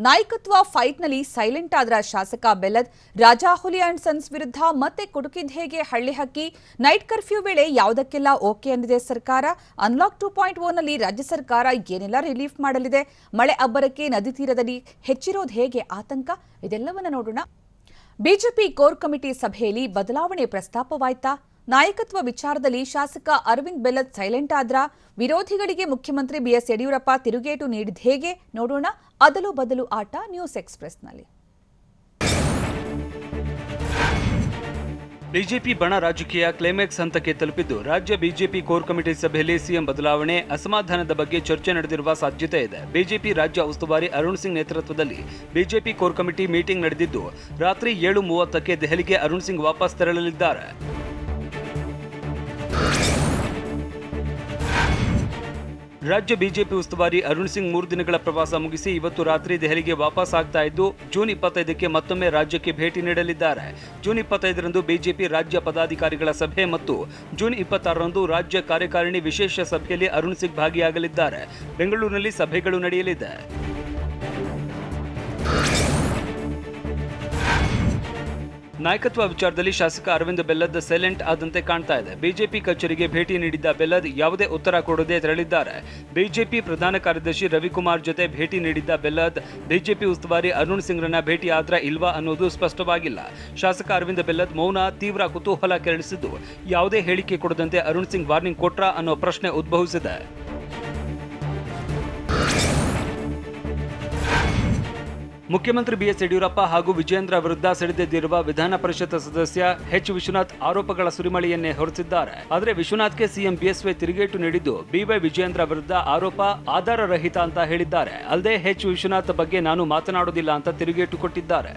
ನಾಯಕತ್ವ ಫೈಟ್ನಲ್ಲಿ ಸೈಲೆಂಟ್ ಆದ್ರ ಶಾಸಕ ಬೆಲ್ಲದ್ ರಾಜಾಹುಲಿ ಅಂಡ್ ಸನ್ಸ್ ವಿರುದ್ಧ ಮತ್ತೆ ಕುಟುಕಿದ ಹೇಗೆ ಹಳ್ಳಿ ಹಕ್ಕಿ ನೈಟ್ ಕರ್ಫ್ಯೂ ವೇಳೆ ಯಾವುದಕ್ಕೆಲ್ಲ ಓಕೆ ಅಂದಿದೆ ಸರ್ಕಾರ ಅನ್ಲಾಕ್ 2.0 ನಲ್ಲಿ ರಾಜ್ಯ ಸರ್ಕಾರ ಏನೆಲ್ಲ ರಿಲೀಫ್ ಮಾಡಲಿದೆ ಮಳೆ ಅಬ್ಬರಕ್ಕೆ ನದಿ ತೀರದಲ್ಲಿ ಹೆಚ್ಚಿರೋದು ಹೇಗೆ ಆತಂಕ ಇದೆಲ್ಲವನ್ನ ನೋಡೋಣ ಬಿಜೆಪಿ ಕೋರ್ ಕಮಿಟಿ ಸಭೆಯಲ್ಲಿ ಬದಲಾವಣೆ ಪ್ರಸ್ತಾಪವಾಯ್ತಾ ನಾಯಕತ್ವ ವಿಚಾರದಲ್ಲಿ ಶಾಸಕ ಅರವಿಂದ್ ಬೆಲ್ಲದ್ ಸೈಲೆಂಟ್ ಆದ್ರ ವಿರೋಧಿಗಳಿಗೆ ಮುಖ್ಯಮಂತ್ರಿ ಬಿಎಸ್ ಯಡಿಯೂರಪ್ಪ ತಿರುಗೇಟು ನೀಡಿದ ಹೇಗೆ ನೋಡೋಣ ಅದಲು ಬದಲು ಆಟ ನ್ಯೂಸ್ ಎಕ್ಸ್‌ಪ್ರೆಸ್‌ನಲ್ಲಿ ಬಿಜೆಪಿ ಬಣ ರಾಜಕೀಯ ಕ್ಲೈಮ್ಯಾಕ್ಸ್ ಹಂತಕ್ಕೆ ತಲುಪಿದ್ದು ರಾಜ್ಯ ಬಿಜೆಪಿ ಕೋರ್ ಕಮಿಟಿ ಸಭೆಯಲ್ಲಿ ಸಿಎಂ ಬದಲಾವಣೆ ಅಸಮಾಧಾನದ ಬಗ್ಗೆ ಚರ್ಚೆ ನಡೆದಿರುವ ಸಾಧ್ಯತೆ ಇದೆ ಬಿಜೆಪಿ ರಾಜ್ಯ ಉಸ್ತುವಾರಿ ಅರುಣ್ ಸಿಂಗ್ ನೇತೃತ್ವದಲ್ಲಿ ಬಿಜೆಪಿ ಕೋರ್ ಕಮಿಟಿ ಮೀಟಿಂಗ್ ನಡೆದಿದ್ದು ರಾತ್ರಿ 7:30ಕ್ಕೆ ದೆಹಲಿಗೆ ಅರುಣ್ ಸಿಂಗ್ ವಾಪಸ್ ತೆರಳಲಿದ್ದಾರೆ ರಾಜ್ಯ ಬಿಜೆಪಿ ಉಸ್ತುವಾರಿ ಅರುಣ್ ಸಿಂಗ್ 3 ದಿನಗಳ ಪ್ರವಾಸ ಮುಗಿಸಿ ಇವತ್ತು ರಾತ್ರಿ ದೆಹಲಿಗೆ ವಾಪಸ್ ಆಗ್ತಾ ಇದ್ದು ಜೂನ್ 25ಕ್ಕೆ ಮತ್ತೊಮ್ಮೆ ರಾಜ್ಯಕ್ಕೆ ಭೇಟಿ ನೀಡಲಿದ್ದಾರೆ ಜೂನ್ 25ರಂದು ಬಿಜೆಪಿ ರಾಜ್ಯ ಪದಾಧಿಕಾರಿಗಳ ಸಭೆ ಮತ್ತು ಜೂನ್ 26ರಂದು ರಾಜ್ಯ ಕಾರ್ಯಕಾರಿಣಿ ವಿಶೇಷ ಸಭೆಯಲ್ಲಿ ಅರುಣ್ ಸಿಂಗ್ ಭಾಗಿಯಾಗಲಿದ್ದಾರೆ ಬೆಂಗಳೂರಿನಲ್ಲಿ ಸಭೆಗಳು ನಡೆಯಲಿದೆ ನಾಯಕತ್ವ ವಿಚಾರದಲ್ಲಿ ಶಾಸಕ ಅರವಿಂದ್ ಬೆಲ್ಲದ್ ಸೈಲೆಂಟ್ ಆದಂತೆ ಕಾಣ್ತಾ ಇದೆ ಬಿಜೆಪಿ ಕಚೇರಿಗೆ ಭೇಟಿ ನೀಡಿದ್ದ ಬೆಲ್ಲದ್ ಯಾವುದೇ ಉತ್ತರ ಕೊಡದೆ ತೆರಳಿದ್ದಾರೆ ಬಿಜೆಪಿ ಪ್ರಧಾನ ಕಾರ್ಯದರ್ಶಿ ರವಿಕುಮಾರ್ ಜೊತೆ ಭೇಟಿ ನೀಡಿದ್ದ ಬೆಲ್ಲದ್ ಬಿಜೆಪಿ ಉಸ್ತುವಾರಿ ಅರುಣ್ ಸಿಂಗ್ರನ್ನ ಭೇಟಿ ಆದ್ರ ಇಲ್ವಾ ಅನ್ನೋದು ಸ್ಪಷ್ಟವಾಗಿಲ್ಲ ಶಾಸಕ ಅರವಿಂದ್ ಬೆಲ್ಲದ್ ಮೌನ ತೀವ್ರ ಕುತೂಹಲ ಕೆರಳಿಸಿದ್ದು ಯಾವುದೇ ಹೇಳಿಕೆ ಕೊಡದಂತೆ ಅರುಣ್ ಸಿಂಗ್ ವಾರ್ನಿಂಗ್ ಕೊಟ್ರಾ ಅನ್ನೋ ಪ್ರಶ್ನೆ ಉದ್ಭವಿಸಿದೆ ಮುಖ್ಯಮಂತ್ರಿ ಬಿಎಸ್ ಯಡಿಯೂರಪ್ಪ ಹಾಗೂ ವಿಜಯೇಂದ್ರ ವಿರುದ್ಧ ಸಿಡಿದೆದ್ದಿರುವ ವಿಧಾನ ಪರಿಷತ್ ಸದಸ್ಯ ಎಚ್ ವಿಶ್ವನಾಥ್ ಆರೋಪಗಳ ಸುರಿಮಳೆಯನ್ನೇ ಹೊರಸಿದ್ದಾರೆ ಆದರೆ ವಿಶ್ವನಾಥ್ಗೆ ಸಿಎಂ ಬಿಎಸ್ವೈ ತಿರುಗೇಟು ನೀಡಿದ್ದು ಬಿವೈ ವಿಜಯೇಂದ್ರ ವಿರುದ್ಧ ಆರೋಪ ಆಧಾರ ರಹಿತ ಅಂತ ಹೇಳಿದ್ದಾರೆ ಅಲ್ಲದೆ ಎಚ್ ವಿಶ್ವನಾಥ್ ಬಗ್ಗೆ ನಾನು ಮಾತನಾಡುವುದಿಲ್ಲ ಅಂತ ತಿರುಗೇಟು ಕೊಟ್ಟಿದ್ದಾರೆ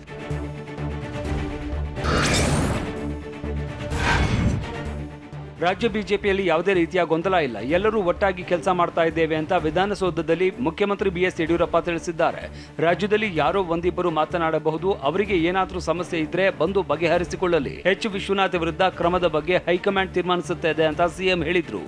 ರಾಜ್ಯ ಬಿಜೆಪಿಯಲ್ಲಿ ಯಾವುದೇ ರೀತಿಯ ಗೊಂದಲ ಇಲ್ಲ ಎಲ್ಲರೂ ಒಟ್ಟಾಗಿ ಕೆಲಸ ಮಾಡ್ತಾ ಇದ್ದೇವೆ ಅಂತ ವಿಧಾನಸೌಧದಲ್ಲಿ ಮುಖ್ಯಮಂತ್ರಿ ಬಿಎಸ್ ಯಡಿಯೂರಪ್ಪ ತಿಳಿಸಿದ್ದಾರೆ ರಾಜ್ಯದಲ್ಲಿ ಯಾರೋ ಒಂದಿಬ್ಬರು ಮಾತನಾಡಬಹುದು ಅವರಿಗೆ ಏನಾದರೂ ಸಮಸ್ಯೆ ಇದ್ರೆ ಬಂದು ಬಗೆಹರಿಸಿಕೊಳ್ಳಲಿ ಎಚ್ ವಿಶ್ವನಾಥ್ ವಿರುದ್ಧ ಕ್ರಮದ ಬಗ್ಗೆ ಹೈಕಮಾಂಡ್ ತೀರ್ಮಾನಿಸುತ್ತದೆ ಅಂತ ಸಿಎಂ ಹೇಳಿದ್ರು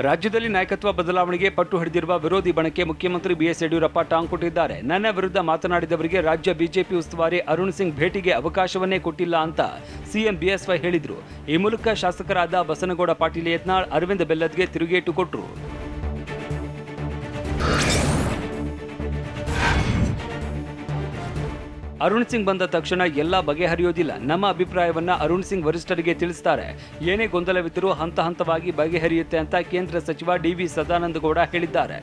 ರಾಜ್ಯದಲ್ಲಿ ನಾಯಕತ್ವ ಬದಲಾವಣೆಗೆ ಪಟ್ಟು ಹಿಡಿದಿರುವ ವಿರೋಧಿ ಬಣಕ್ಕೆ ಮುಖ್ಯಮಂತ್ರಿ ಬಿಎಸ್ ಯಡಿಯೂರಪ್ಪ ಟಾಂಗ್ ಕೊಟ್ಟಿದ್ದಾರೆ ನನ್ನ ವಿರುದ್ಧ ಮಾತನಾಡಿದವರಿಗೆ ರಾಜ್ಯ ಬಿಜೆಪಿ ಉಸ್ತುವಾರಿ ಅರುಣ್ ಸಿಂಗ್ ಭೇಟಿಗೆ ಅವಕಾಶವನ್ನೇ ಕೊಟ್ಟಿಲ್ಲ ಅಂತ ಸಿಎಂ ಬಿಎಸ್ವೈ ಹೇಳಿದ್ರು ಈ ಮೂಲಕ ಶಾಸಕರಾದ ಬಸನಗೌಡ ಪಾಟೀಲ್ ಯತ್ನಾಳ್ ಅರವಿಂದ್ ಬೆಲ್ಲದ್ಗೆ ತಿರುಗೇಟು ಕೊಟ್ಟರು ಅರುಣ್ ಸಿಂಗ್ ಬಂದ ತಕ್ಷಣ ಎಲ್ಲ ಬಗೆಹರಿಯೋದಿಲ್ಲ ನಮ್ಮ ಅಭಿಪ್ರಾಯವನ್ನ ಅರುಣ್ ಸಿಂಗ್ ವರಿಷ್ಠರಿಗೆ ತಿಳಿಸುತ್ತಾರೆ ಏನೇ ಗೊಂದಲವಿದ್ದರೂ ಹಂತ ಹಂತವಾಗಿ ಬಗೆಹರಿಯುತ್ತೆ ಅಂತ ಕೇಂದ್ರ ಸಚಿವ ಡಿವಿ ಸದಾನಂದ ಗೌಡ ಹೇಳಿದ್ದಾರೆ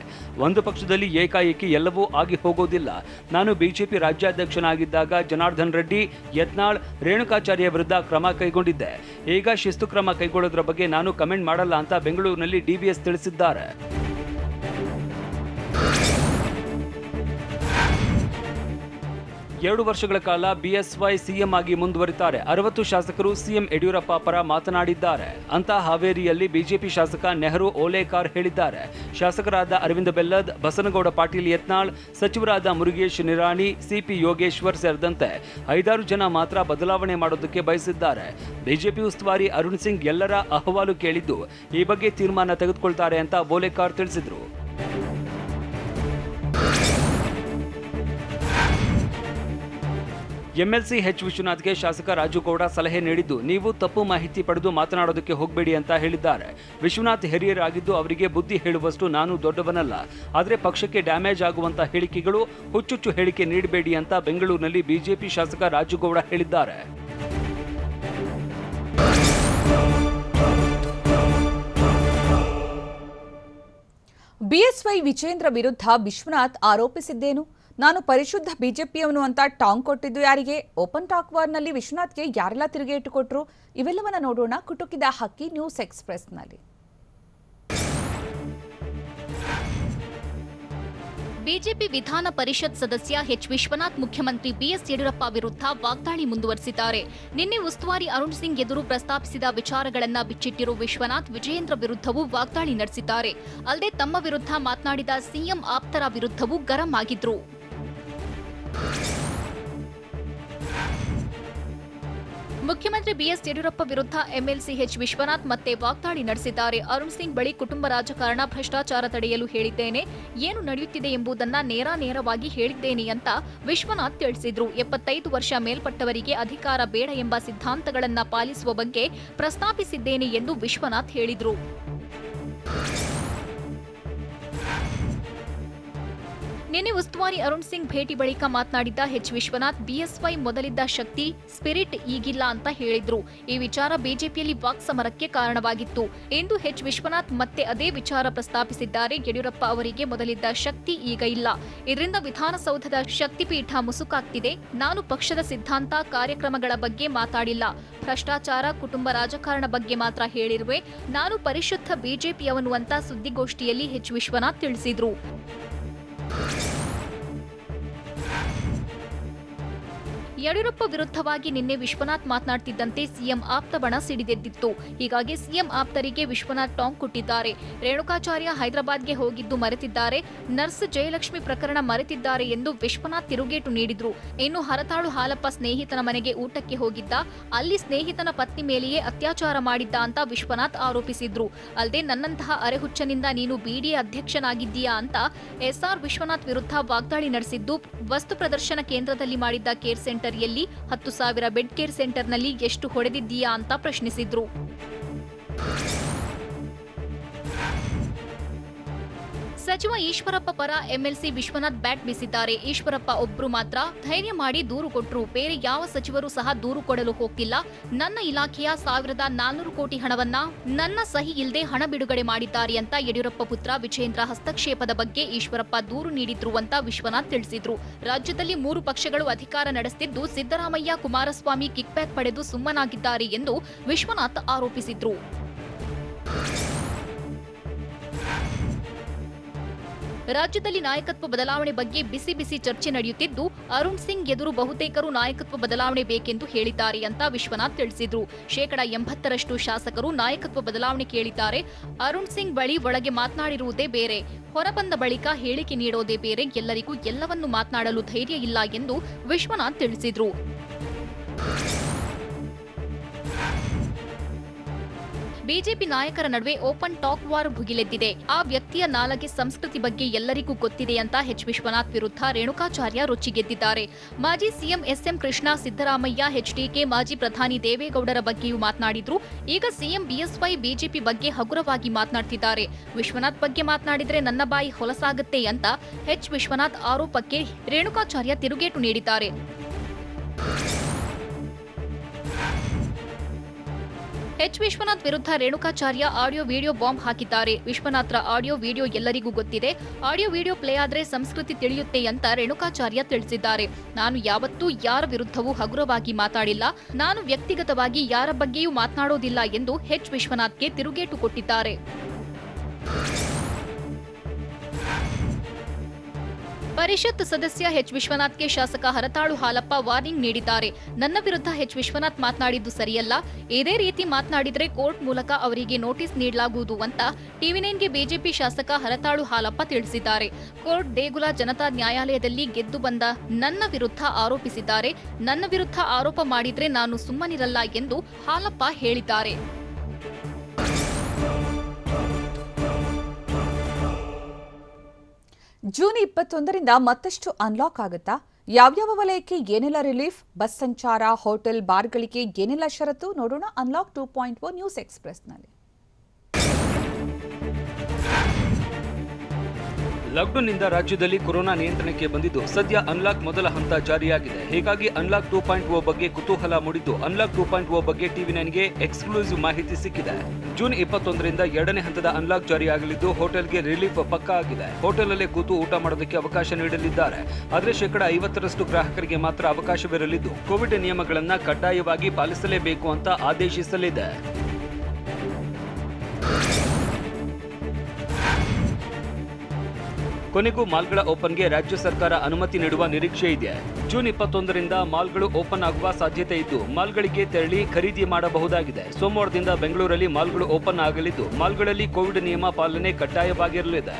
ಒಂದು ಪಕ್ಷದಲ್ಲಿ ಏಕಾಏಕಿ ಎಲ್ಲವೂ ಆಗಿ ಹೋಗೋದಿಲ್ಲ ನಾನು ಬಿಜೆಪಿ ರಾಜ್ಯಾಧ್ಯಕ್ಷನಾಗಿದ್ದಾಗ ಜನಾರ್ದನ್ ರೆಡ್ಡಿ ಯತ್ನಾಳ್ ರೇಣುಕಾಚಾರ್ಯ ವಿರುದ್ಧ ಕ್ರಮ ಕೈಗೊಂಡಿದ್ದೆ ಈಗ ಶಿಸ್ತು ಕ್ರಮ ಕೈಗೊಳ್ಳೋದ್ರ ಬಗ್ಗೆ ನಾನು ಕಮೆಂಟ್ ಮಾಡಲ್ಲ ಅಂತ ಬೆಂಗಳೂರಿನಲ್ಲಿ ಡಿವಿಎಸ್ ತಿಳಿಸಿದ್ದಾರೆ 2 ವರ್ಷಗಳ ಕಾಲ ಬಿಎಸ್ವೈ ಸಿಎಂ ಆಗಿ ಮುಂದುವರಿತಾರೆ 60 ಶಾಸಕರು ಸಿಎಂ ಯಡಿಯೂರಪ್ಪ ಪರ ಮಾತನಾಡಿದ್ದಾರೆ ಅಂತ ಹಾವೇರಿಯಲ್ಲಿ ಬಿಜೆಪಿ ಶಾಸಕ ನೆಹರು ಓಲೇಕಾರ್ ಹೇಳಿದ್ದಾರೆ ಶಾಸಕರಾದ ಅರವಿಂದ್ ಬೆಲ್ಲದ್ ಬಸನಗೌಡ ಪಾಟೀಲ್ ಯತ್ನಾಳ್ ಸಚಿವರಾದ ಮುರುಗೇಶ್ ನಿರಾಣಿ ಸಿಪಿ ಯೋಗೇಶ್ವರ್ ಸೇರಿದಂತೆ 5-6 ಜನ ಮಾತ್ರ ಬದಲಾವಣೆ ಮಾಡೋದಕ್ಕೆ ಬಯಸಿದ್ದಾರೆ ಬಿಜೆಪಿ ಉಸ್ತುವಾರಿ ಅರುಣ್ ಸಿಂಗ್ ಎಲ್ಲರ ಅಹವಾಲು ಕೇಳಿದ್ದು ಈ ಬಗ್ಗೆ ತೀರ್ಮಾನ ತೆಗೆದುಕೊಳ್ತಾರೆ ಅಂತ ಓಲೇಕಾರ್ ತಿಳಿಸಿದರು ಎಂಎಲ್ಸಿ ಎಚ್ ವಿಶ್ವನಾಥ್ಗೆ ಶಾಸಕ ರಾಜು ಗೌಡ ಸಲಹೆ ನೀಡಿದ್ದು ನೀವು ತಪ್ಪು ಮಾಹಿತಿ ಪಡೆದು ಮಾತನಾಡೋದಕ್ಕೆ ಹೋಗಬೇಡಿ ಅಂತ ಹೇಳಿದ್ದಾರೆ ವಿಶ್ವನಾಥ್ ಹಿರಿಯರಾಗಿದ್ದು ಅವರಿಗೆ ಬುದ್ಧಿ ಹೇಳುವಷ್ಟು ನಾನು ದೊಡ್ಡವನಲ್ಲ ಆದರೆ ಪಕ್ಷಕ್ಕೆ ಡ್ಯಾಮೇಜ್ ಆಗುವಂತ ಹೇಳಿಕೆಗಳು ಹುಚ್ಚುಚ್ಚು ಹೇಳಿಕೆ ನೀಡಬೇಡಿ ಅಂತ ಬೆಂಗಳೂರಿನಲ್ಲಿ ಬಿಜೆಪಿ ಶಾಸಕ ರಾಜು ಗೌಡ ಹೇಳಿದ್ದಾರೆ ಬಿಎಸ್ವೈ ವಿಜೇಂದ್ರ ವಿರುದ್ಧ ವಿಶ್ವನಾಥ್ ಆರೋಪಿಸಿದ್ದೇನು ನಾನು ಪರಿಶುದ್ಧ ಬಿಜೆಪಿಯವನು ಅಂತ ಟಾಂಗ್ ಕೊಟ್ಟಿದ್ದು ಯಾರಿಗೆ ಓಪನ್ ಟಾಕ್ ವಾರ್ನಲ್ಲಿ ವಿಶ್ವನಾಥ್ಗೆ ಯಾರೆಲ್ಲ ತಿರುಗೇಟು ಕೊಟ್ಟರು ಇವೆಲ್ಲವನ್ನ ನೋಡೋಣ ಕುಟುಕಿದ ಹಕ್ಕಿ ನ್ಯೂಸ್ ಎಕ್ಸ್‌ಪ್ರೆಸ್‌ನಲ್ಲಿ ಬಿಜೆಪಿ ವಿಧಾನ ಪರಿಷತ್ ಸದಸ್ಯ ಎಚ್ ವಿಶ್ವನಾಥ್ ಮುಖ್ಯಮಂತ್ರಿ ಬಿಎಸ್ ಯಡಿಯೂರಪ್ಪ ವಿರುದ್ಧ ವಾಗ್ದಾಳಿ ಮುಂದುವರೆಸಿದ್ದಾರೆ ನಿನ್ನೆ ಉಸ್ತುವಾರಿ ಅರುಣ್ ಸಿಂಗ್ ಎದುರು ಪ್ರಸ್ತಾಪಿಸಿದ ವಿಚಾರಗಳನ್ನ ಬಿಚ್ಚಿಟ್ಟಿರುವ ವಿಶ್ವನಾಥ್ ವಿಜಯೇಂದ್ರ ವಿರುದ್ಧವೂ ವಾಗ್ದಾಳಿ ನಡೆಸಿದ್ದಾರೆ ಅಲ್ಲದೆ ತಮ್ಮ ವಿರುದ್ಧ ಮಾತನಾಡಿದ ಸಿಎಂ ಆಪ್ತರ ವಿರುದ್ಧವೂ ಗರಂ ಆಗಿದ್ರು ಮುಖ್ಯಮಂತ್ರಿ ಬಿಎಸ್ ಯಡಿಯೂರಪ್ಪ ವಿರುದ್ಧ ಎಂಎಲ್ಸಿ ಎಚ್ ವಿಶ್ವನಾಥ್ ಮತ್ತೆ ವಾಗ್ದಾಳಿ ನಡೆಸಿದ್ದಾರೆ. ಅರುಣ್ ಸಿಂಗ್ ಬಳಿ ಕುಟುಂಬ ರಾಜಕಾರಣ, ಭ್ರಷ್ಟಾಚಾರ ತಡೆಯಲು ಹೇಳಿದ್ದೇನೆ, ಏನು ನಡೆಯುತ್ತಿದೆ ಎಂಬುದನ್ನ ನೇರವಾಗಿ ಹೇಳಿದ್ದೇನೆ ಅಂತ ವಿಶ್ವನಾಥ್ ತಿಳಿಸಿದ್ರು. 75 ವರ್ಷ ಮೇಲ್ಪಟ್ಟವರಿಗೆ ಅಧಿಕಾರ ಬೇಡ ಎಂಬ ಸಿದ್ಧಾಂತಗಳನ್ನ ಪಾಲಿಸುವ ಬಗ್ಗೆ ಪ್ರಸ್ತಾಪಿಸಿದ್ದೇನೆ ಎಂದು ವಿಶ್ವನಾಥ್ ಹೇಳಿದ್ರು. ನಿನ್ನೆ ಉಸ್ತುವಾರಿ ಅರುಣ್ ಸಿಂಗ್ ಭೇಟಿ ಬಳಿಕ ಮಾತನಾಡಿದ್ದ ಎಚ್ ವಿಶ್ವನಾಥ್, ಬಿಎಸ್ವೈ ಮೊದಲಿದ್ದ ಶಕ್ತಿ, ಸ್ಪಿರಿಟ್ ಈಗಿಲ್ಲ ಅಂತ ಹೇಳಿದ್ರು. ಈ ವಿಚಾರ ಬಿಜೆಪಿಯಲ್ಲಿ ವಾಕ್ಸಮರಕ್ಕೆ ಕಾರಣವಾಗಿತ್ತು. ಇಂದು ಎಚ್ ವಿಶ್ವನಾಥ್ ಮತ್ತೆ ಅದೇ ವಿಚಾರ ಪ್ರಸ್ತಾಪಿಸಿದ್ದಾರೆ. ಯಡಿಯೂರಪ್ಪ ಅವರಿಗೆ ಮೊದಲಿದ್ದ ಶಕ್ತಿ ಈಗ ಇಲ್ಲ. ಇದರಿಂದ ವಿಧಾನಸೌಧದ ಶಕ್ತಿಪೀಠ ಮುಸುಕಾಗ್ತಿದೆ. ನಾನು ಪಕ್ಷದ ಸಿದ್ಧಾಂತ, ಕಾರ್ಯಕ್ರಮಗಳ ಬಗ್ಗೆ ಮಾತಾಡಿಲ್ಲ. ಭ್ರಷ್ಟಾಚಾರ, ಕುಟುಂಬ ರಾಜಕಾರಣ ಬಗ್ಗೆ ಮಾತ್ರ ಹೇಳಿರುವೆ. ನಾನು ಪರಿಶುದ್ಧ ಬಿಜೆಪಿಯವನು ಅಂತ ಸುದ್ದಿಗೋಷ್ಠಿಯಲ್ಲಿ ಎಚ್ ವಿಶ್ವನಾಥ್ ತಿಳಿಸಿದ್ರು. ಯಡಿಯೂರಪ್ಪ ವಿರುದ್ಧವಾಗಿ ನಿನ್ನೆ ವಿಶ್ವನಾಥ್ ಮಾತನಾಡ್ತಿದ್ದಂತೆ ಸಿಎಂ ಆಪ್ತ ಬಣ ಸಿಡಿದೆದ್ದಿತ್ತು. ಹೀಗಾಗಿ ಸಿಎಂ ಆಪ್ತರಿಗೆ ವಿಶ್ವನಾಥ್ ಟಾಂಗ್ ಕೊಟ್ಟಿದ್ದಾರೆ. ರೇಣುಕಾಚಾರ್ಯ ಹೈದರಾಬಾದ್ಗೆ ಹೋಗಿದ್ದು ಮರೆತಿದ್ದಾರೆ, ನರ್ಸ್ ಜಯಲಕ್ಷ್ಮಿ ಪ್ರಕರಣ ಮರೆತಿದ್ದಾರೆ ಎಂದು ವಿಶ್ವನಾಥ್ ತಿರುಗೇಟು ನೀಡಿದ್ರು. ಇನ್ನು ಹರತಾಳು ಹಾಲಪ್ಪ ಸ್ನೇಹಿತನ ಮನೆಗೆ ಊಟಕ್ಕೆ ಹೋಗಿದ್ದ, ಅಲ್ಲಿ ಸ್ನೇಹಿತನ ಪತ್ನಿ ಮೇಲೆಯೇ ಅತ್ಯಾಚಾರ ಮಾಡಿದ್ದ ಅಂತ ವಿಶ್ವನಾಥ್ ಆರೋಪಿಸಿದ್ರು. ಅಲ್ಲದೆ ನನ್ನಂತಹ ಅರೆಹುಚ್ಚನಿಂದ ನೀನು ಬಿಡಿಎ ಅಧ್ಯಕ್ಷನಾಗಿದ್ದೀಯಾ ಅಂತ ಎಸ್ಆರ್ ವಿಶ್ವನಾಥ್ ವಿರುದ್ಧ ವಾಗ್ದಾಳಿ ನಡೆಸಿದ್ದು. ವಸ್ತು ಪ್ರದರ್ಶನ ಕೇಂದ್ರದಲ್ಲಿ ಮಾಡಿದ್ದ ಕೇರ್ ಸೆಂಟರ್ ಯಲ್ಲಿ 10,000 ಬೆಡ್ ಕೇರ್ ಸೆಂಟರ್ನಲ್ಲಿ ಎಷ್ಟು ಹೊಡೆದಿದ್ದೀಯಾ ಅಂತ ಪ್ರಶ್ನಿಸಿದ್ರು. ಸಚಿವ ಈಶ್ವರಪ್ಪ ಪರ ಎಂಎಲ್ಸಿ ವಿಶ್ವನಾಥ್ ಬ್ಯಾಟ್ ಬೀಸಿದ್ದಾರೆ. ಈಶ್ವರಪ್ಪ ಒಬ್ರು ಮಾತ್ರ ಧೈರ್ಯ ಮಾಡಿ ದೂರು ಕೊಟ್ರು. ಬೇರೆ ಯಾವ ಸಚಿವರು ಸಹ ದೂರು ಕೊಡಲು ಹೋಗ್ತಿಲ್ಲ. ನನ್ನ ಇಲಾಖೆಯ 1,400 ಕೋಟಿ ಹಣವನ್ನ ನನ್ನ ಸಹಿ ಇಲ್ಲದೆ ಹಣ ಬಿಡುಗಡೆ ಮಾಡಿದ್ದಾರೆ ಅಂತ ಯಡಿಯೂರಪ್ಪ ಪುತ್ರ ವಿಜೇಂದ್ರ ಹಸ್ತಕ್ಷೇಪದ ಬಗ್ಗೆ ಈಶ್ವರಪ್ಪ ದೂರು ನೀಡಿದ್ರು ಅಂತ ವಿಶ್ವನಾಥ್ ತಿಳಿಸಿದ್ರು. ರಾಜ್ಯದಲ್ಲಿ 3 ಪಕ್ಷಗಳು ಅಧಿಕಾರ ನಡೆಸುತ್ತಿದ್ದು, ಸಿದ್ದರಾಮಯ್ಯ, ಕುಮಾರಸ್ವಾಮಿ ಕಿಕ್ ಬ್ಯಾಕ್ ಪಡೆದು ಸುಮ್ಮನಾಗಿದ್ದಾರೆ ಎಂದು ವಿಶ್ವನಾಥ್ ಆರೋಪಿಸಿದ್ರು. ರಾಜ್ಯದಲ್ಲಿ ನಾಯಕತ್ವ ಬದಲಾವಣೆ ಬಗ್ಗೆ ಬಿಸಿ ಚರ್ಚೆ ನಡೆಯುತ್ತಿದ್ದು, ಅರುಣ್ ಸಿಂಗ್ ಎದುರು ಬಹುತೇಕರು ನಾಯಕತ್ವ ಬದಲಾವಣೆ ಬೇಕೆಂದು ಹೇಳಿದ್ದಾರೆ ಅಂತ ವಿಶ್ವನಾಥ್ ತಿಳಿಸಿದ್ರು. 80% ಶಾಸಕರು ನಾಯಕತ್ವ ಬದಲಾವಣೆ ಕೇಳಿದ್ದಾರೆ. ಅರುಣ್ ಸಿಂಗ್ ಬಳಿ ಒಳಗೆ ಮಾತನಾಡಿರುವುದೇ ಬೇರೆ, ಹೊರಬಂದ ಬಳಿಕ ಹೇಳಿಕೆ ನೀಡೋದೇ ಬೇರೆ. ಎಲ್ಲರಿಗೂ ಎಲ್ಲವನ್ನೂ ಮಾತನಾಡಲು ಧೈರ್ಯ ಇಲ್ಲ ಎಂದು ವಿಶ್ವನಾಥ್ ತಿಳಿಸಿದ್ರು. ಬಿಜೆಪಿ ನಾಯಕರ ನಡುವೆ ಓಪನ್ ಟಾಕ್ ವಾರ್ ಭುಗಿಲೆದ್ದಿದೆ. ಆ ವ್ಯಕ್ತಿಯ ನಾಲಗೆ ಸಂಸ್ಕೃತಿ ಬಗ್ಗೆ ಎಲ್ಲರಿಗೂ ಗೊತ್ತಿದೆ ಅಂತ ಎಚ್ ವಿಶ್ವನಾಥ್ ವಿರುದ್ಧ ರೇಣುಕಾಚಾರ್ಯ ರುಚಿಗೆದ್ದಿದ್ದಾರೆ. ಮಾಜಿ CM SM Krishna, Siddaramaiah, HDK, ಮಾಜಿ ಪ್ರಧಾನಿ ದೇವೇಗೌಡರ ಬಗ್ಗೆಯೂ ಮಾತನಾಡಿದ್ರು. ಈಗ ಸಿಎಂ ಬಿಎಸ್ವೈ ಬಿಜೆಪಿ ಬಗ್ಗೆ ಹಗುರವಾಗಿ ಮಾತನಾಡ್ತಿದ್ದಾರೆ. ವಿಶ್ವನಾಥ್ ಬಗ್ಗೆ ಮಾತನಾಡಿದ್ರೆ ನನ್ನ ಬಾಯಿ ಹೊಲಸಾಗುತ್ತೆ ಅಂತ ಎಚ್ ವಿಶ್ವನಾಥ್ ಆರೋಪಕ್ಕೆ ರೇಣುಕಾಚಾರ್ಯ ತಿರುಗೇಟು ನೀಡಿದ್ದಾರೆ. ಎಚ್ ವಿಶ್ವನಾಥ್ ವಿರುದ್ಧ ರೇಣುಕಾಚಾರ್ಯ ಆಡಿಯೋ ವಿಡಿಯೋ ಬಾಂಬ್ ಹಾಕಿದ್ದಾರೆ. ವಿಶ್ವನಾಥ್ರ ಆಡಿಯೋ ವಿಡಿಯೋ ಎಲ್ಲರಿಗೂ ಗೊತ್ತಿದೆ. ಆಡಿಯೋ ವಿಡಿಯೋ ಪ್ಲೇ ಆದ್ರೆ ಸಂಸ್ಕೃತಿ ತಿಳಿಯುತ್ತೆ ಅಂತ ರೇಣುಕಾಚಾರ್ಯ ತಿಳಿಸಿದ್ದಾರೆ. ನಾನು ಯಾವತ್ತೂ ಯಾರ ವಿರುದ್ಧವೂ ಹಗುರವಾಗಿ ಮಾತಾಡಿಲ್ಲ. ನಾನು ವ್ಯಕ್ತಿಗತವಾಗಿ ಯಾರ ಬಗ್ಗೆಯೂ ಮಾತನಾಡೋದಿಲ್ಲ ಎಂದು ಎಚ್ ವಿಶ್ವನಾಥ್ಗೆ ತಿರುಗೇಟು ಕೊಟ್ಟಿದ್ದಾರೆ. ಪರಿಷತ್ ಸದಸ್ಯ ಎಚ್ ವಿಶ್ವನಾಥ್ಗೆ ಶಾಸಕ ಹರತಾಳು ಹಾಲಪ್ಪ ವಾರ್ನಿಂಗ್ ನೀಡಿದ್ದಾರೆ. ನನ್ನ ವಿರುದ್ಧ ಎಚ್ ವಿಶ್ವನಾಥ್ ಮಾತನಾಡಿದ್ದು ಸರಿಯಲ್ಲ. ಇದೇ ರೀತಿ ಮಾತನಾಡಿದ್ರೆ ಕೋರ್ಟ್ ಮೂಲಕ ಅವರಿಗೆ ನೋಟಿಸ್ ನೀಡಲಾಗುವುದು ಅಂತ ಟಿವಿ9ಗೆ ಬಿಜೆಪಿ ಶಾಸಕ ಹರತಾಳು ಹಾಲಪ್ಪ ತಿಳಿಸಿದ್ದಾರೆ. ಕೋರ್ಟ್ ದೇಗುಲ ಜನತಾ ನ್ಯಾಯಾಲಯದಲ್ಲಿ ಗೆದ್ದು ಬಂದ ನನ್ನ ವಿರುದ್ಧ ಆರೋಪಿಸಿದ್ದಾರೆ. ನನ್ನ ವಿರುದ್ಧ ಆರೋಪ ಮಾಡಿದ್ರೆ ನಾನು ಸುಮ್ಮನಿರಲ್ಲ ಎಂದು ಹಾಲಪ್ಪ ಹೇಳಿದ್ದಾರೆ. ಜೂನ್ 21ರಿಂದ ಮತ್ತಷ್ಟು ಅನ್ಲಾಕ್ ಆಗುತ್ತಾ? ಯಾವ್ಯಾವ ವಲಯಕ್ಕೆ ಏನೆಲ್ಲ ರಿಲೀಫ್? ಬಸ್ ಸಂಚಾರ, ಹೋಟೆಲ್, ಬಾರ್ಗಳಿಗೆ ಏನೆಲ್ಲ ಷರತ್ತು? ನೋಡೋಣ ಅನ್ಲಾಕ್ 2.0 ನ್ಯೂಸ್ ಎಕ್ಸ್‌ಪ್ರೆಸ್‌ನಲ್ಲಿ. ಲಾಕ್ಡೌನ್ನಿಂದ ರಾಜ್ಯದಲ್ಲಿ ಕೊರೋನಾ ನಿಯಂತ್ರಣಕ್ಕೆ ಬಂದಿದ್ದು ಸದ್ಯ ಅನ್ಲಾಕ್ ಮೊದಲ ಹಂತ ಜಾರಿಯಾಗಿದೆ. ಹೀಗಾಗಿ ಅನ್ಲಾಕ್ 2.0 ಬಗ್ಗೆ ಕುತೂಹಲ ಮೂಡಿದ್ದು, ಅನ್ಲಾಕ್ 2.0 ಬಗ್ಗೆ ಟಿವಿ9ಗೆ ಎಕ್ಸ್ಕ್ಲೂಸಿವ್ ಮಾಹಿತಿ ಸಿಕ್ಕಿದೆ. ಜೂನ್ 21ರಿಂದ 2ನೇ ಹಂತದ ಅನ್ಲಾಕ್ ಜಾರಿಯಾಗಲಿದ್ದು, ಹೋಟೆಲ್ಗೆ ರಿಲೀಫ್ ಪಕ್ಕಾ ಆಗಿದೆ. ಹೋಟೆಲಲ್ಲೇ ಕೂತು ಊಟ ಮಾಡೋದಕ್ಕೆ ಅವಕಾಶ ನೀಡಲಿದ್ದಾರೆ. ಆದರೆ 50% ಗ್ರಾಹಕರಿಗೆ ಮಾತ್ರ ಅವಕಾಶವಿರಲಿದ್ದು, ಕೋವಿಡ್ ನಿಯಮಗಳನ್ನು ಕಡ್ಡಾಯವಾಗಿ ಪಾಲಿಸಲೇಬೇಕು ಅಂತ ಆದೇಶಿಸಲಿದೆ. ಕೊನೆಗೂ ಮಾಲ್ಗಳ ಓಪನ್ಗೆ ರಾಜ್ಯ ಸರ್ಕಾರ ಅನುಮತಿ ನೀಡುವ ನಿರೀಕ್ಷೆ ಇದೆ. ಜೂನ್ 21ರಿಂದ ಮಾಲ್ಗಳು ಓಪನ್ ಆಗುವ ಸಾಧ್ಯತೆ ಇದ್ದು, ಮಾಲ್ಗಳಿಗೆ ತೆರಳಿ ಖರೀದಿ ಮಾಡಬಹುದಾಗಿದೆ. ಸೋಮವಾರದಿಂದ ಬೆಂಗಳೂರಲ್ಲಿ ಮಾಲ್ಗಳು ಓಪನ್ ಆಗಲಿದ್ದು, ಮಾಲ್ಗಳಲ್ಲಿ ಕೋವಿಡ್ ನಿಯಮ ಪಾಲನೆ ಕಡ್ಡಾಯವಾಗಿರಲಿದೆ.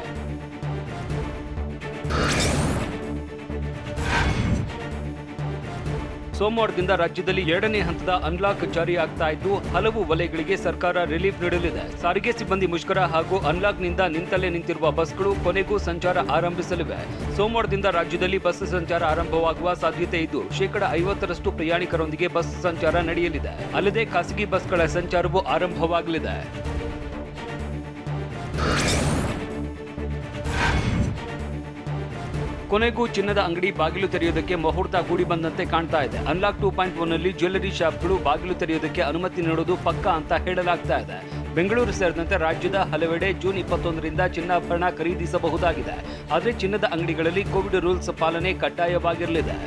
ಸೋಮವಾರದಿಂದ ರಾಜ್ಯದಲ್ಲಿ 2ನೇ ಹಂತದ ಅನ್ಲಾಕ್ ಜಾರಿಯಾಗ್ತಾ ಇದ್ದು ಹಲವು ವಲಯಗಳಿಗೆ ಸರ್ಕಾರ ರಿಲೀಫ್ ನೀಡಲಿದೆ. ಸಾರಿಗೆ ಸಿಬ್ಬಂದಿ ಮುಷ್ಕರ ಹಾಗೂ ಅನ್ಲಾಕ್ನಿಂದ ನಿಂತಲ್ಲೇ ನಿಂತಿರುವ ಬಸ್ಗಳು ಕೊನೆಗೂ ಸಂಚಾರ ಆರಂಭಿಸಲಿವೆ. ಸೋಮವಾರದಿಂದ ರಾಜ್ಯದಲ್ಲಿ ಬಸ್ ಸಂಚಾರ ಆರಂಭವಾಗುವ ಸಾಧ್ಯತೆ ಇದ್ದು 50% ಪ್ರಯಾಣಿಕರೊಂದಿಗೆ ಬಸ್ ಸಂಚಾರ ನಡೆಯಲಿದೆ. ಅಲ್ಲದೆ ಖಾಸಗಿ ಬಸ್ಗಳ ಸಂಚಾರವೂ ಆರಂಭವಾಗಲಿದೆ. ಕೊನೆಗೂ ಚಿನ್ನದ ಅಂಗಡಿ ಬಾಗಿಲು ತೆರೆಯುವುದಕ್ಕೆ ಮುಹೂರ್ತ ಕೂಡಿ ಬಂದಂತೆ ಕಾಣ್ತಾ ಇದೆ. ಅನ್ಲಾಕ್ 2.1 ನಲ್ಲಿ ಜ್ಯುವೆಲ್ಲರಿ ಶಾಪ್ಗಳು ಬಾಗಿಲು ತೆರೆಯುವುದಕ್ಕೆ ಅನುಮತಿ ನೀಡುವುದು ಪಕ್ಕಾ ಅಂತ ಹೇಳಲಾಗ್ತಾ ಇದೆ. ಬೆಂಗಳೂರು ಸೇರಿದಂತೆ ರಾಜ್ಯದ ಹಲವೆಡೆ ಜೂನ್ 21ರಿಂದ ಚಿನ್ನಾಭರಣ ಖರೀದಿಸಬಹುದಾಗಿದೆ. ಆದರೆ ಚಿನ್ನದ ಅಂಗಡಿಗಳಲ್ಲಿ ಕೋವಿಡ್ ರೂಲ್ಸ್ ಪಾಲನೆ ಕಡ್ಡಾಯವಾಗಿರಲಿದೆ.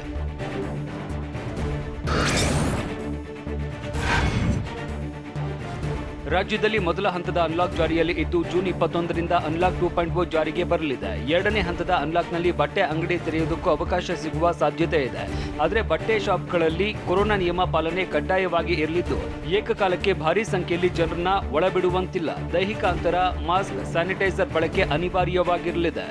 ರಾಜ್ಯದಲ್ಲಿ ಮೊದಲ ಹಂತದ ಅನ್ಲಾಕ್ ಜಾರಿಯಲ್ಲಿ ಇದ್ದು ಜೂನ್ 21ರಿಂದ ಅನ್ಲಾಕ್ 2.0 ಜಾರಿಗೆ ಬರಲಿದೆ. 2ನೇ ಹಂತದ ಅನ್ಲಾಕ್ನಲ್ಲಿ ಬಟ್ಟೆ ಅಂಗಡಿ ತೆರೆಯುವುದಕ್ಕೂ ಅವಕಾಶ ಸಿಗುವ ಸಾಧ್ಯತೆ ಇದೆ. ಆದರೆ ಬಟ್ಟೆ ಶಾಪ್ಗಳಲ್ಲಿ ಕೊರೋನಾ ನಿಯಮ ಪಾಲನೆ ಕಡ್ಡಾಯವಾಗಿ ಇರಲಿದ್ದು ಏಕಕಾಲಕ್ಕೆ ಭಾರೀ ಸಂಖ್ಯೆಯಲ್ಲಿ ಜನರನ್ನ ಒಳಬಿಡುವಂತಿಲ್ಲ. ದೈಹಿಕ ಅಂತರ, ಮಾಸ್ಕ್, ಸ್ಯಾನಿಟೈಸರ್ ಬಳಕೆ ಅನಿವಾರ್ಯವಾಗಿರಲಿದೆ.